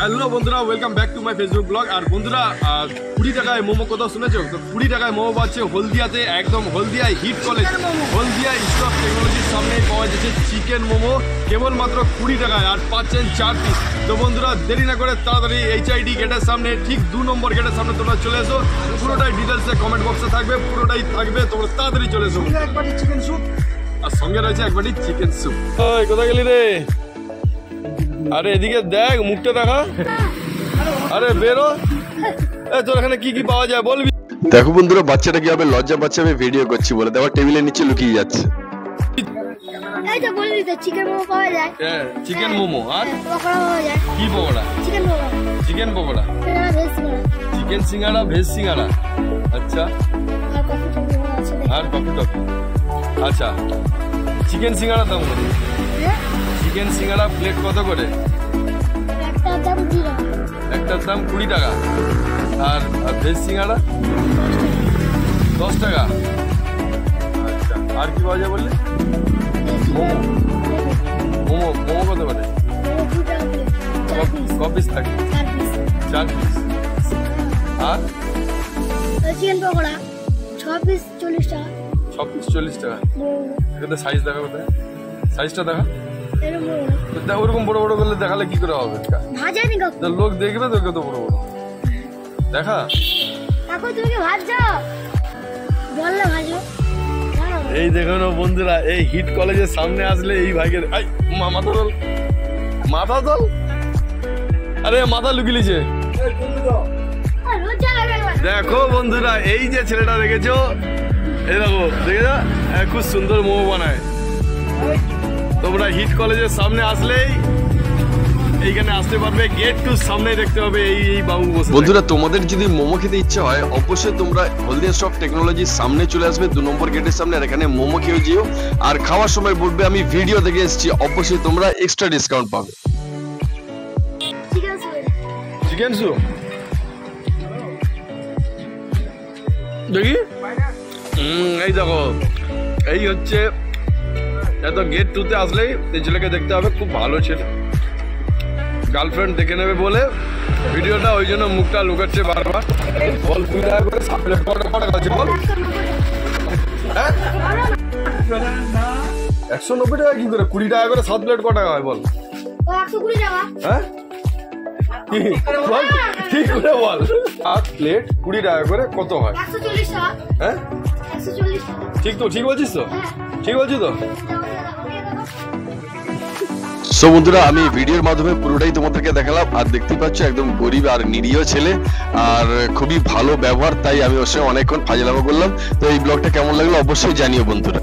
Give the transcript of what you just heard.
Hello বন্ধুরা, welcome back to my Facebook blog. আর বন্ধুরা, 20 টাকায় মোমো কোথাও শুনেছো? তো 20 টাকায় মোমো পাচ্ছে হলদিয়াতে, একদম হলদিয়ায় HIT college, Haldia institute of টেকনোলজির সামনে পাওয়া যাচ্ছে চিকেন মোমো কেবলমাত্র 20 টাকায়, আর পাচ্ছেন 4 পিস। তো বন্ধুরা, দেরি না করে তাড়াতাড়ি HID গেটের সামনে, ঠিক 2 নম্বর গেটের সামনে তোমরা চলে এসো। পুরোটাই ডিটেলসে কমেন্ট বক্সে থাকবে, পুরোটাই থাকবে, তোমরা তাড়াতাড়ি চলে এসো। চিকেন স্যুপ আর সঙ্গে রয়েছে এক বাটি চিকেন স্যুপ। কোথায় গেলি রে? আরে এদিকে দেখ, মুখটা দেখা। আরে বেরো, তোর এখানে কি কি পাওয়া যায় বলবি? দেখো বন্ধুরা, বাচ্চাটা কি হবে লজ্জা পাচ্ছে আমি ভিডিও করছি বলে, দেখো টেবিলের নিচে লুকিয়ে যাচ্ছে। এই তো বললি তো চিকেন মোমো পাওয়া যায়। হ্যাঁ, চিকেন মোমো আর পকোড়া পাওয়া যায়। কি pakora? Chicken pakora. Chicken pakora, chicken singara, veg singara. আচ্ছা, আর কফি টফি। আচ্ছা, চিকেন সিঙ্গাড়া দাম কত? চিকেন সিঙ্গাড়া প্লেট কত করে? একটার দাম 20 টাকা। আর ভেজ সিঙ্গাড়া 10 টাকা। আচ্ছা, আর কি পাওয়া যায় বললে? মোমো। মোমো মোমো কত করে? ক পিস থাকে? 4 পিস। আর চিকেন পকোড়া 6 পিস 40 টাকা। 6 পিস 40 টাকা। এটাতে সাইজ দেখা কোথায়? সাইজটা দেখা। ওরকম বড় বড় করলে দেখালে কি করে হবে? লোক দেখবে তো কত বড় বড় দেখা। এই দেখো না বন্ধুরা, এই হিট কলেজের সামনে আসলে এই ভাইকে মাথা তোল, মাথা তোল। আরে মাথা লুকিয়েছে। দেখো বন্ধুরা, এই যে ছেলেটা দেখেছো, এই দেখো দেখেছো, খুব সুন্দর মোমো বানায়। তোমরা হিট কলেজের সামনে আসলেই এইখানে আসতে পারবে, গেট টু সামনে দেখতে হবে এই বাবু বসে। বন্ধুরা, তোমাদের যদি মোমো খেতে ইচ্ছা হয় অবশ্যই তোমরা হলদিয়া ইনস্টিটিউট অফ টেকনোলজির সামনে চলে আসবে, 2 নম্বর গেটের সামনে। আর এখানে মোমো খেয়ে যেও, আর খাওয়ার সময় বলবে আমি ভিডিও দেখে এসেছি, অবশ্যই তোমরা এক্সট্রা ডিসকাউন্ট পাবে। চিকেন স্যুপ দেখি। এই দেখো, এই হচ্ছে, এত গেট 2-তে আসলেই এই ছেলেকে দেখতে হবে, খুব ভালো ছেলে, গার্লফ্রেন্ড দেখে নেবে বলে ভিডিওটা, ওই জন্য মুখটা লুকাচ্ছে বারবার। বল 2 টাকা করে 7 প্লেট কটা আছে বল? 190 টাকা কি করে? 20 টাকা করে 7 প্লেট ক টাকা হয় বল? 120 টাকা। হ্যাঁ, ঠিক করে বল। 7 প্লেট 20 টাকা করে কত হয়? 140 টাকা। হ্যাঁ, 140 টাকা। ঠিক তো? ঠিক বলছিস তো? ঠিক বলছি তো? সো বন্ধুরা, আমি ভিডিওর মাধ্যমে পুরোটাই তোমাদেরকে দেখালাম। আর দেখতে পাচ্ছ একদম গরিব আর নিরীহ ছেলে, আর খুবই ভালো ব্যবহার, তাই আমি ওর সঙ্গে অনেকক্ষণ ফাজলামো করলাম। তো এই ব্লগটা কেমন লাগলো অবশ্যই জানিও বন্ধুরা।